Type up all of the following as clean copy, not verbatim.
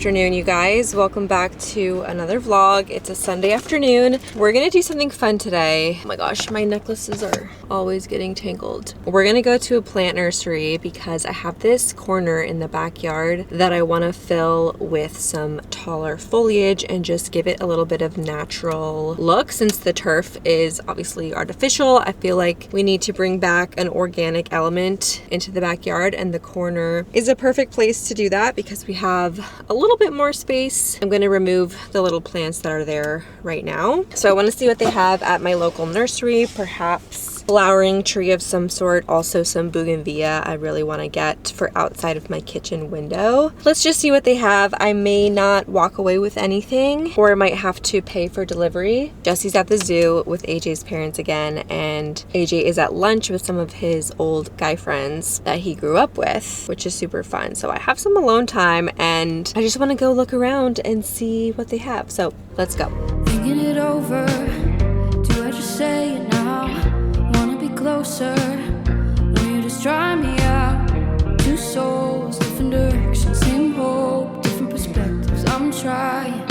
afternoon, you guys. Welcome back to another vlog. It's a Sunday afternoon. We're gonna do something fun today. Oh my gosh, my necklaces are always getting tangled. We're gonna go to a plant nursery because I have this corner in the backyard that I want to fill with some taller foliage and just give it a little bit of natural look. Since the turf is obviously artificial, I feel like we need to bring back an organic element into the backyard, and the corner is a perfect place to do that because we have a little bit more space. I'm going to remove the little plants that are there right now. So I want to see what they have at my local nursery. Perhaps flowering tree of some sort, also some bougainvillea I really want to get for outside of my kitchen window. Let's just see what they have. I may not walk away with anything, or I might have to pay for delivery. Jesse's at the zoo with AJ's parents again, and AJ is at lunch with some of his old guy friends that he grew up with, which is super fun. So I have some alone time and I just want to go look around and see what they have. So let's go. Thinking it over, do I just say it now? Wanna be closer, or you just dry me out? Two souls, different directions, same hope, different perspectives. I'm trying,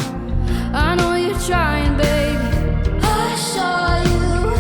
I know you're trying, baby. I saw you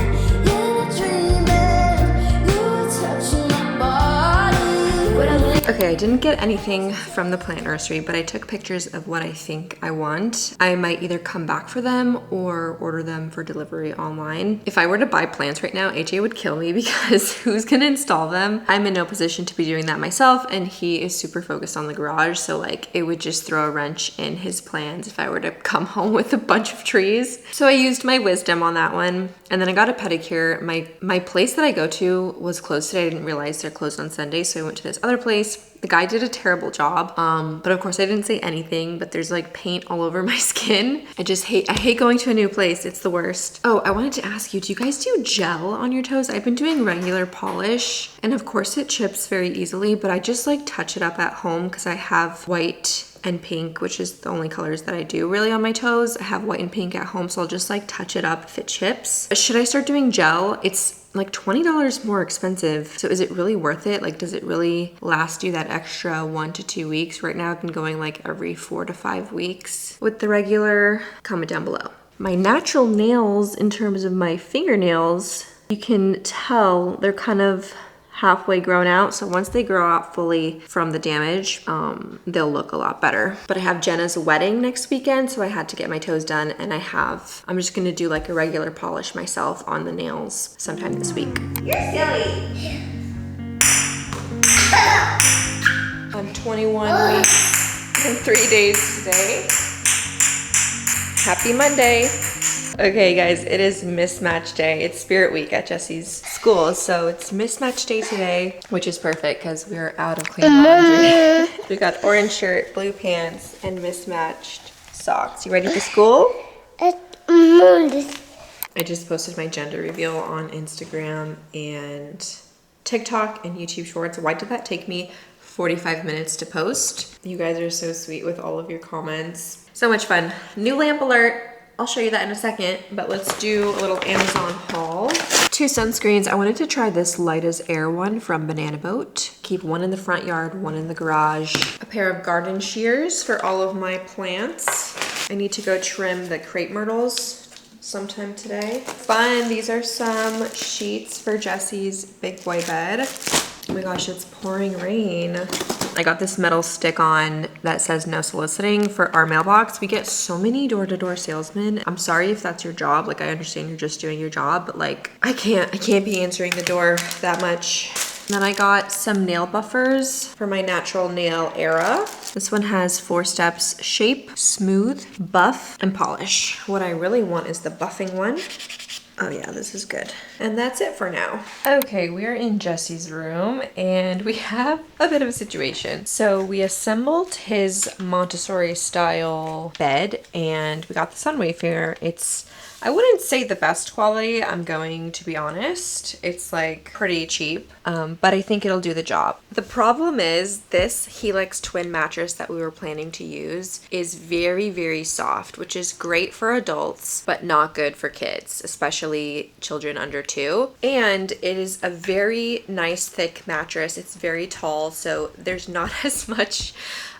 in a dream, and you were touching my body. But Okay, I didn't get anything from the plant nursery, but I took pictures of what I think I want. I might either come back for them or order them for delivery online. If I were to buy plants right now, AJ would kill me because who's gonna install them? I'm in no position to be doing that myself, and he is super focused on the garage, so like it would just throw a wrench in his plans if I were to come home with a bunch of trees. So I used my wisdom on that one, and then I got a pedicure. My place that I go to was closed today. I didn't realize they're closed on Sunday, so I went to this other place. The guy did a terrible job, but of course I didn't say anything, but there's like paint all over my skin. I hate going to a new place. It's the worst. Oh, I wanted to ask you, do you guys do gel on your toes? I've been doing regular polish, and of course it chips very easily, but I just like touch it up at home because I have white and pink, which is the only colors that I do really on my toes. I have white and pink at home, so I'll just like touch it up if it chips. Should I start doing gel? It's like $20 more expensive. So is it really worth it? Like, does it really last you that extra 1 to 2 weeks? Right now I've been going like every 4 to 5 weeks with the regular. Comment down below. My natural nails, in terms of my fingernails, you can tell they're kind of halfway grown out. So once they grow out fully from the damage, they'll look a lot better. But I have Jenna's wedding next weekend, so I had to get my toes done, and I'm just gonna do like a regular polish myself on the nails sometime this week. You're silly. I'm 21 weeks and 3 days today. Happy Monday. Okay guys, it is mismatch day. It's Spirit Week at Jesse's school, so it's mismatch day today, which is perfect because we're out of clean laundry. We got orange shirt, blue pants, and mismatched socks. You ready for school? I just posted my gender reveal on Instagram and TikTok and YouTube Shorts. Why did that take me 45 minutes to post? You guys are so sweet with all of your comments. So much fun. New lamp alert. I'll show you that in a second, but let's do a little Amazon haul. 2 sunscreens. I wanted to try this Light as Air one from Banana Boat. Keep one in the front yard, one in the garage. A pair of garden shears for all of my plants. I need to go trim the crepe myrtles sometime today. Fun, these are some sheets for Jesse's big boy bed. Oh my gosh, it's pouring rain. I got this metal stick-on that says no soliciting for our mailbox. We get so many door-to-door salesmen. I'm sorry if that's your job. Like, I understand you're just doing your job, but like, I can't be answering the door that much. And then I got some nail buffers for my natural nail era. This one has 4 steps: shape, smooth, buff, and polish. What I really want is the buffing one. Oh yeah, this is good. And that's it for now. Okay, we are in Jesse's room and we have a bit of a situation. So we assembled his Montessori style bed and we got this on Wayfair. It's, I wouldn't say the best quality, I'm going to be honest. It's like pretty cheap, but I think it'll do the job. The problem is this Helix twin mattress that we were planning to use is very, very soft, which is great for adults, but not good for kids, especially children under 2. And it is a very nice thick mattress. It's very tall, so there's not as much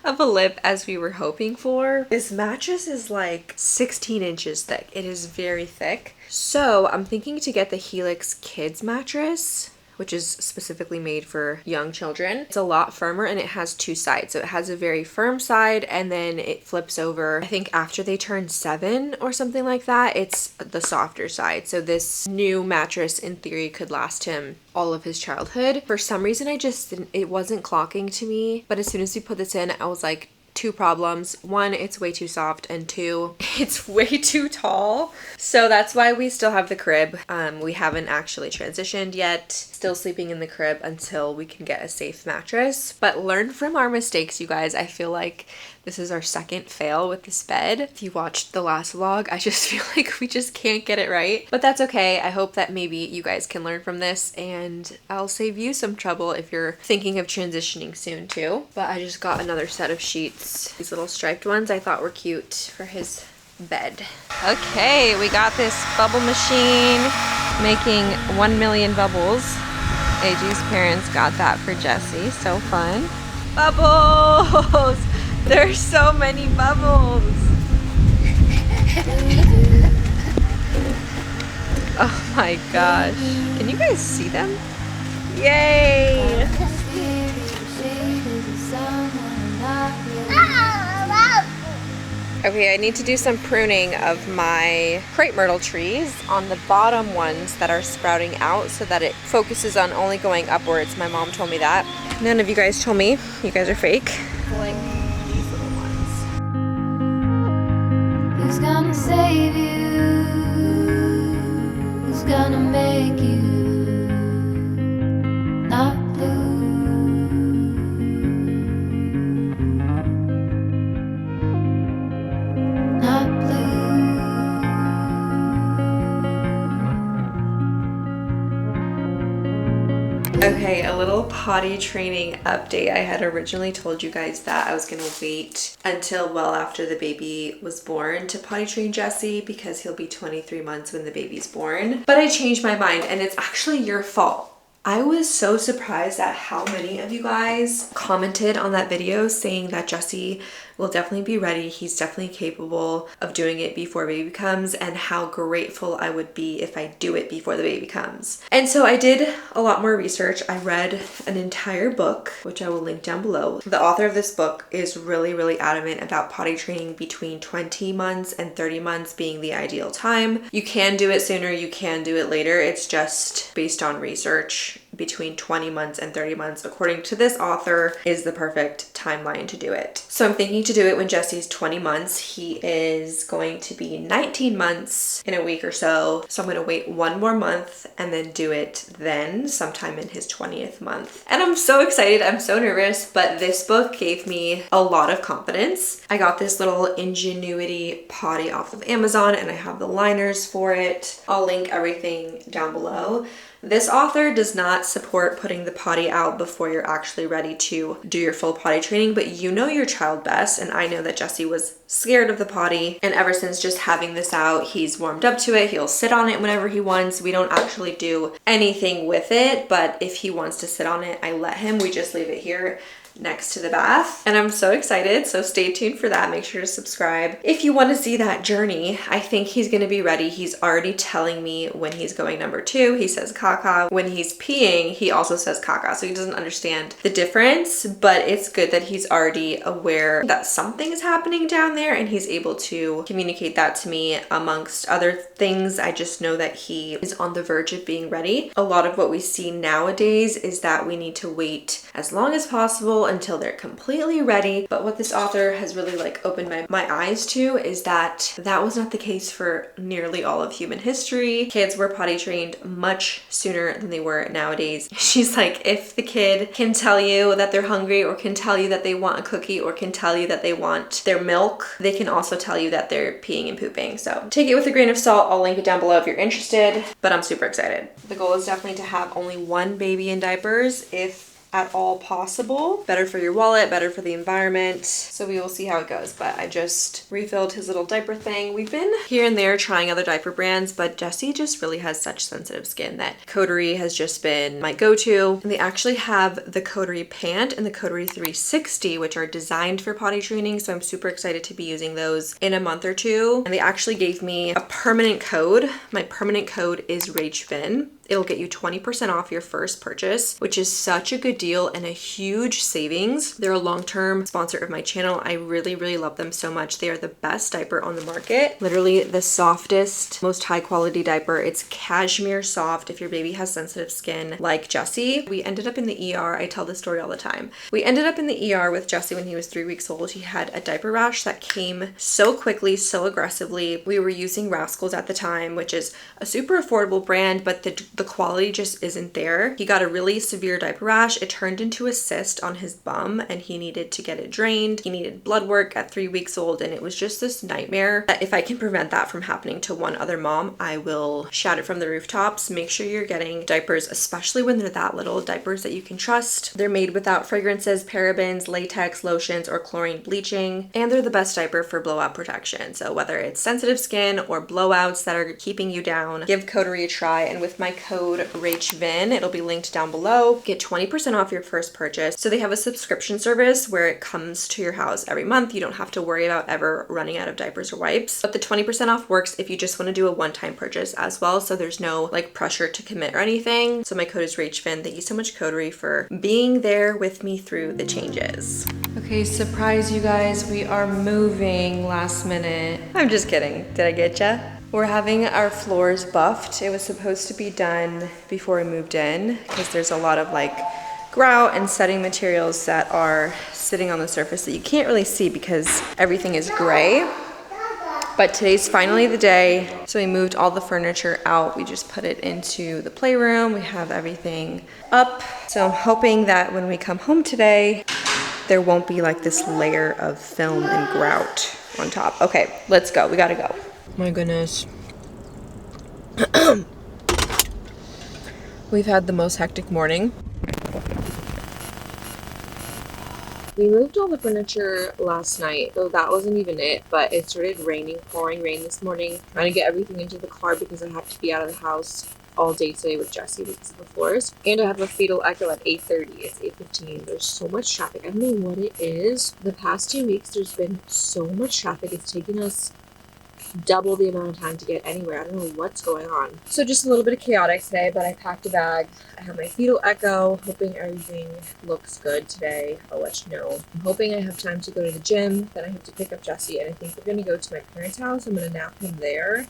of a lip as we were hoping for. This mattress is like 16 inches thick. It is very thick. So I'm thinking to get the Helix Kids mattress, which is specifically made for young children. It's a lot firmer and it has two sides. So it has a very firm side and then it flips over. I think after they turn 7 or something like that, it's the softer side. So this new mattress in theory could last him all of his childhood. For some reason, it wasn't clocking to me. But as soon as we put this in, I was like, 2 problems. 1, it's way too soft, and 2, it's way too tall. So that's why we still have the crib. We haven't actually transitioned yet. Still sleeping in the crib until we can get a safe mattress. But learn from our mistakes, you guys. I feel like this is our second fail with this bed. If you watched the last vlog, I just feel like we just can't get it right. But that's okay. I hope that maybe you guys can learn from this and I'll save you some trouble if you're thinking of transitioning soon too. But I just got another set of sheets. These little striped ones I thought were cute for his bed. Okay, we got this bubble machine making 1 million bubbles. AG's parents got that for Jesse. So fun. Bubbles! There's so many bubbles. Oh my gosh. Can you guys see them? Yay! Okay, I need to do some pruning of my crepe myrtle trees on the bottom ones that are sprouting out so that it focuses on only going upwards. My mom told me that. None of you guys told me. You guys are fake. Like these little ones. Who's gonna save you? Who's gonna make you not blue? Not blue. Okay, a little potty training update. I had originally told you guys that I was gonna wait until well after the baby was born to potty train Jesse because he'll be 23 months when the baby's born. But I changed my mind and it's actually your fault. I was so surprised at how many of you guys commented on that video saying that Jesse will definitely be ready. He's definitely capable of doing it before baby comes, and how grateful I would be if I do it before the baby comes. And so I did a lot more research. I read an entire book, which I will link down below. The author of this book is really, really adamant about potty training between 20 months and 30 months being the ideal time. You can do it sooner, you can do it later. It's just based on research. Between 20 months and 30 months, according to this author, is the perfect timeline to do it. So I'm thinking to do it when Jesse's 20 months. He is going to be 19 months in a week or so. So I'm going to wait 1 more month and then do it then sometime in his 20th month. And I'm so excited. I'm so nervous, but this book gave me a lot of confidence. I got this little Ingenuity potty off of Amazon and I have the liners for it. I'll link everything down below. This author does not support putting the potty out before you're actually ready to do your full potty training, but you know your child best, and I know that Jesse was scared of the potty, and ever since just having this out, he's warmed up to it. He'll sit on it whenever he wants. We don't actually do anything with it, but if he wants to sit on it, I let him. We just leave it here next to the bath, and I'm so excited. So stay tuned for that. Make sure to subscribe if you want to see that journey. I think he's going to be ready. He's already telling me when he's going number 2. He says caca. When he's peeing, he also says caca. So he doesn't understand the difference, but it's good that he's already aware that something is happening down there and he's able to communicate that to me amongst other things. I just know that he is on the verge of being ready. A lot of what we see nowadays is that we need to wait as long as possible until they're completely ready. But what this author has really like opened my eyes to is that that was not the case for nearly all of human history. Kids were potty trained much sooner than they were nowadays. She's like, if the kid can tell you that they're hungry or can tell you that they want a cookie or can tell you that they want their milk, they can also tell you that they're peeing and pooping. So take it with a grain of salt. I'll link it down below if you're interested, but I'm super excited. The goal is definitely to have only 1 baby in diapers. If at all possible. Better for your wallet, better for the environment. So we will see how it goes. But I just refilled his little diaper thing. We've been here and there trying other diaper brands, but Jesse just really has such sensitive skin that Coterie has just been my go-to. And they actually have the Coterie Pant and the Coterie 360, which are designed for potty training. So I'm super excited to be using those in a month or two. And they actually gave me a permanent code. My permanent code is RACHVIN. It'll get you 20% off your first purchase, which is such a good deal and a huge savings. They're a long-term sponsor of my channel. I really, really love them so much. They are the best diaper on the market. Literally the softest, most high quality diaper. It's cashmere soft if your baby has sensitive skin like Jesse. We ended up in the ER. I tell this story all the time. We ended up in the ER with Jesse when he was 3 weeks old. He had a diaper rash that came so quickly, so aggressively. We were using Rascals at the time, which is a super affordable brand, but the quality just isn't there. He got a really severe diaper rash. It turned into a cyst on his bum and he needed to get it drained. He needed blood work at 3 weeks old, and it was just this nightmare. If I can prevent that from happening to one other mom, I will shout it from the rooftops. Make sure you're getting diapers, especially when they're that little, diapers that you can trust. They're made without fragrances, parabens, latex, lotions, or chlorine bleaching, and they're the best diaper for blowout protection. So whether it's sensitive skin or blowouts that are keeping you down, give Coterie a try. And with my code RACHVIN, it'll be linked down below. Get 20% off your first purchase. So they have a subscription service where it comes to your house every month. You don't have to worry about ever running out of diapers or wipes. But the 20% off works if you just want to do a one-time purchase as well. So there's no like pressure to commit or anything. So my code is RACHVIN. Thank you so much, Coterie, for being there with me through the changes. Okay, surprise you guys, we are moving last minute. I'm just kidding. Did I get ya? We're having our floors buffed. It was supposed to be done before we moved in because there's a lot of like grout and setting materials that are sitting on the surface that you can't really see because everything is gray. But today's finally the day. So we moved all the furniture out. We just put it into the playroom. We have everything up. So I'm hoping that when we come home today, there won't be like this layer of film and grout on top. Okay, let's go. We gotta go. My goodness. We've had the most hectic morning. We moved all the furniture last night, though that wasn't even it, but it started raining, pouring rain this morning. Trying to get everything into the car because I have to be out of the house all day today with Jesse because of the floors. And I have a fetal echo at 8:30. It's 8:15. There's so much traffic. I don't know what it is. The past 2 weeks, there's been so much traffic. It's taken us double the amount of time to get anywhere. I don't know what's going on. So just a little bit of chaotic today, but I packed a bag. I have my fetal echo, hoping everything looks good today. I'll let you know. I'm hoping I have time to go to the gym. Then I have to pick up Jesse, and I think we're going to go to my parents' house. I'm going to nap him there.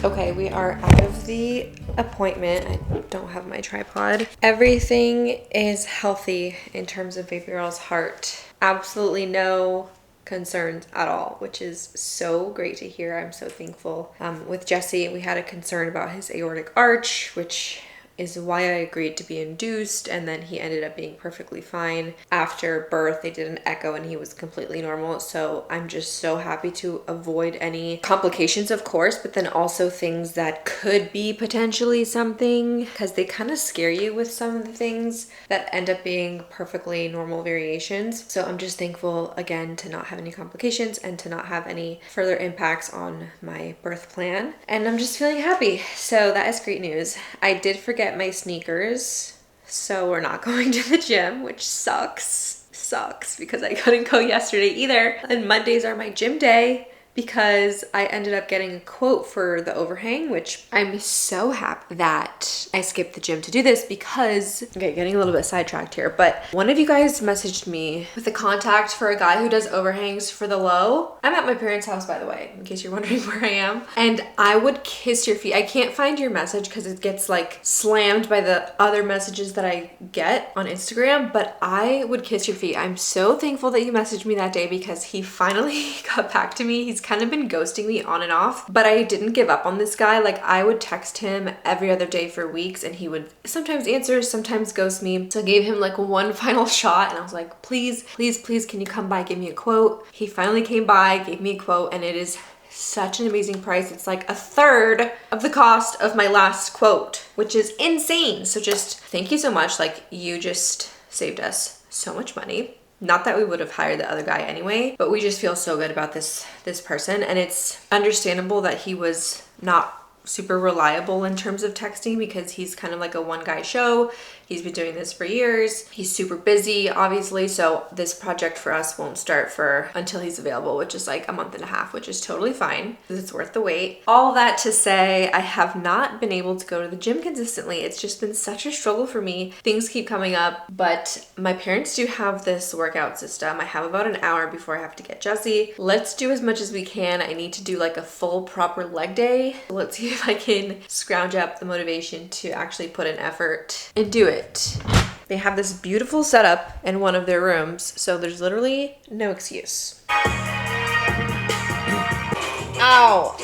Okay, we are out of the appointment. I don't have my tripod. Everything is healthy in terms of baby girl's heart. Absolutely no concerns at all, which is so great to hear. I'm so thankful. With Jesse, we had a concern about his aortic arch, which is why I agreed to be induced, and then he ended up being perfectly fine. After birth, they did an echo and he was completely normal. So I'm just so happy to avoid any complications, of course, but then also things that could be potentially something, because they kind of scare you with some of the things that end up being perfectly normal variations. So I'm just thankful again to not have any complications and to not have any further impacts on my birth plan. And I'm just feeling happy. So that is great news. I did forget my sneakers, so we're not going to the gym, which sucks because I couldn't go yesterday either. And Mondays are my gym day because I ended up getting a quote for the overhang, which I'm so happy that I skipped the gym to do this because, okay, getting a little bit sidetracked here, but one of you guys messaged me with a contact for a guy who does overhangs for the low. I'm at my parents' house, by the way, in case you're wondering where I am. And I would kiss your feet. I can't find your message because it gets like slammed by the other messages that I get on Instagram, but I would kiss your feet. I'm so thankful that you messaged me that day because he finally got back to me. He's He's kind of been ghosting me on and off, but I didn't give up on this guy. Like, I would text him every other day for weeks and he would sometimes answer, sometimes ghost me. So I gave him like one final shot and I was like, please, please, please, can you come by, give me a quote? He finally came by, gave me a quote, and it is such an amazing price. It's like a third of the cost of my last quote, which is insane. So just thank you so much. Like, you just saved us so much money. Not that we would have hired the other guy anyway, but we just feel so good about this person. And it's understandable that he was not super reliable in terms of texting because he's kind of like a one guy show. He's been doing this for years. He's super busy, obviously. So this project for us won't start until he's available, which is like a month and a half, which is totally fine because it's worth the wait. All that to say, I have not been able to go to the gym consistently. It's just been such a struggle for me. Things keep coming up, but my parents do have this workout system. I have about an hour before I have to get Jesse. Let's do as much as we can. I need to do like a full proper leg day. Let's see if I can scrounge up the motivation to actually put in effort and do it. They have this beautiful setup in one of their rooms, so there's literally no excuse. Ow!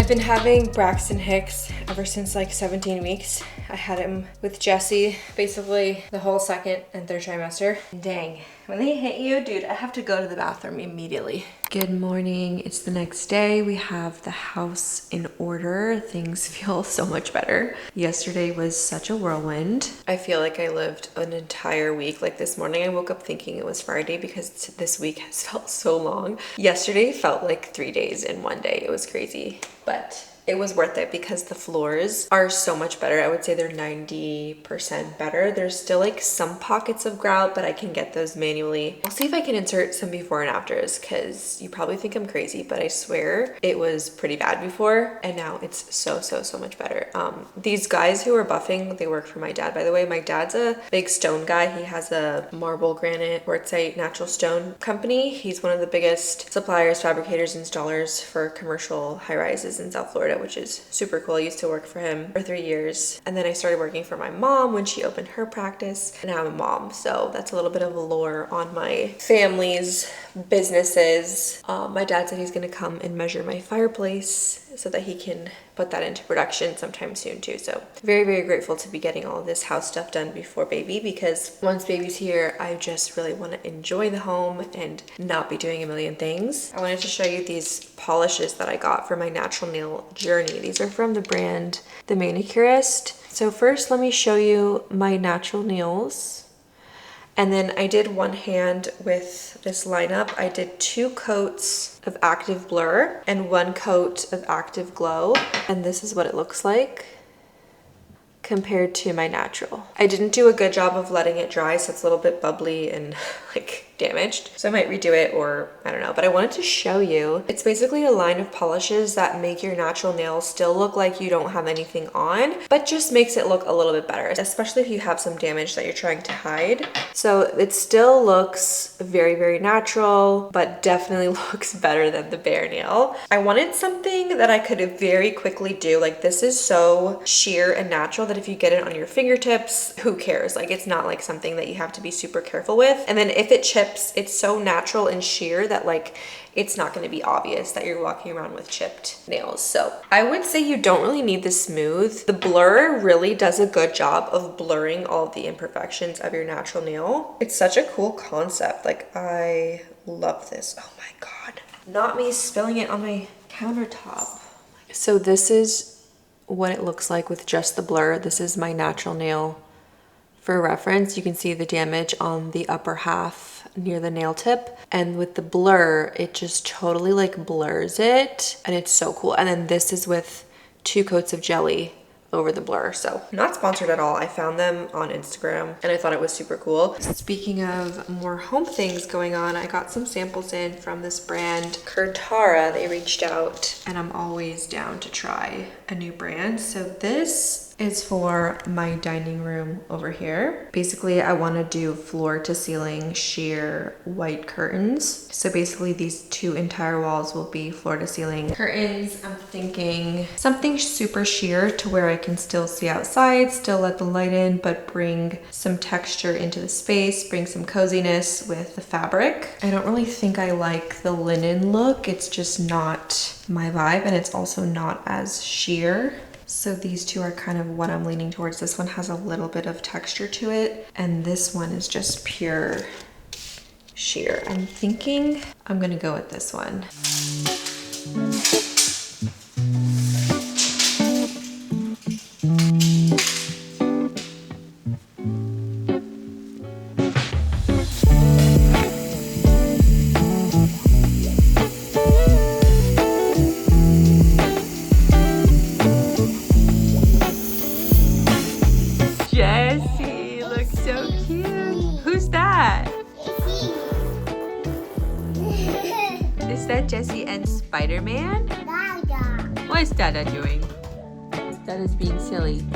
I've been having Braxton Hicks ever since like 17 weeks. I had him with Jesse basically the whole second and third trimester. Dang, when they hit you, dude, I have to go to the bathroom immediately. Good morning, it's the next day. We have the house in order. Things feel so much better. Yesterday was such a whirlwind. I feel like I lived an entire week. Like this morning I woke up thinking it was Friday because this week has felt so long. Yesterday felt like 3 days in one day. It was crazy, but it was worth it because the floors are so much better. I would say they're 90% better. There's still like some pockets of grout, but I can get those manually. I'll see if I can insert some before and afters because you probably think I'm crazy, but I swear it was pretty bad before and now it's so much better. These guys who are buffing, they work for my dad, by the way. My dad's a big stone guy. He has a marble, granite, quartzite, natural stone company. He's one of the biggest suppliers, fabricators, installers for commercial high rises in South Florida, which is super cool. I used to work for him for 3 years. And then I started working for my mom when she opened her practice. And now I'm a mom. So that's a little bit of a lore on my family's businesses. My dad said he's gonna come and measure my fireplace so that he can put that into production sometime soon too. So very grateful to be getting all of this house stuff done before baby, because once baby's here, I just really want to enjoy the home and not be doing a million things. I wanted to show you these polishes that I got for my natural nail journey. These are from the brand The Manicurist. So first, let me show you my natural nails. And then I did one hand with this lineup. I did 2 coats of Active Blur and 1 coat of Active Glow. And this is what it looks like compared to my natural. I didn't do a good job of letting it dry, so it's a little bit bubbly and like damaged. So I might redo it, or I don't know, but I wanted to show you. It's basically a line of polishes that make your natural nails still look like you don't have anything on, but just makes it look a little bit better, especially if you have some damage that you're trying to hide. So it still looks very natural, but definitely looks better than the bare nail. I wanted something that I could very quickly do. Like, this is so sheer and natural that if you get it on your fingertips, who cares? Like, it's not like something that you have to be super careful with. And then if it chips, it's so natural and sheer that like it's not going to be obvious that you're walking around with chipped nails. So I would say you don't really need the smooth. The blur really does a good job of blurring all of the imperfections of your natural nail. It's such a cool concept. Like, I love this. Oh my God. Not me spilling it on my countertop. So this is what it looks like with just the blur. This is my natural nail. For reference, you can see the damage on the upper half near the nail tip, and with the blur it just totally like blurs it, and it's so cool. And then this is with 2 coats of jelly over the blur. So not sponsored at all. I found them on Instagram and I thought it was super cool. Speaking of more home things going on, I got some samples in from this brand Kurtara. They reached out and I'm always down to try a new brand. So this is for my dining room over here. Basically, I want to do floor to ceiling sheer white curtains. So basically these two entire walls will be floor to ceiling curtains. I'm thinking something super sheer to where I can still see outside, still let the light in, but bring some texture into the space, bring some coziness with the fabric. I don't really think I like the linen look. It's just not my vibe, and it's also not as sheer. So these two are kind of what I'm leaning towards. This one has a little bit of texture to it, and this one is just pure sheer. I'm thinking I'm gonna go with this one. Jessie looks so cute. Who's that? Is that Jessie and Spider-Man? Dada. What is Dada doing? Dada's being silly.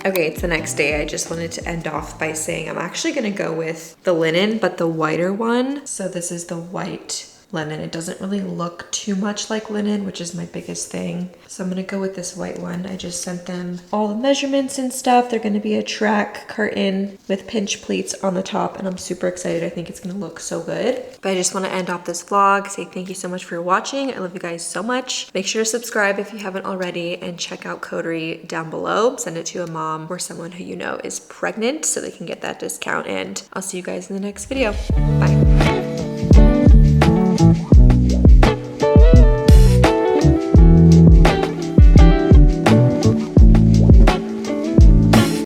Okay, it's the next day. I just wanted to end off by saying I'm actually gonna go with the linen, but the whiter one. So this is the white linen. It doesn't really look too much like linen, which is my biggest thing. So I'm gonna go with this white one. I just sent them all the measurements and stuff. They're gonna be a track curtain with pinch pleats on the top, and I'm super excited. I think it's gonna look so good. But I just wanna end off this vlog, say thank you so much for watching. I love you guys so much. Make sure to subscribe if you haven't already, and check out Coterie down below. Send it to a mom or someone who you know is pregnant so they can get that discount, and I'll see you guys in the next video. Bye.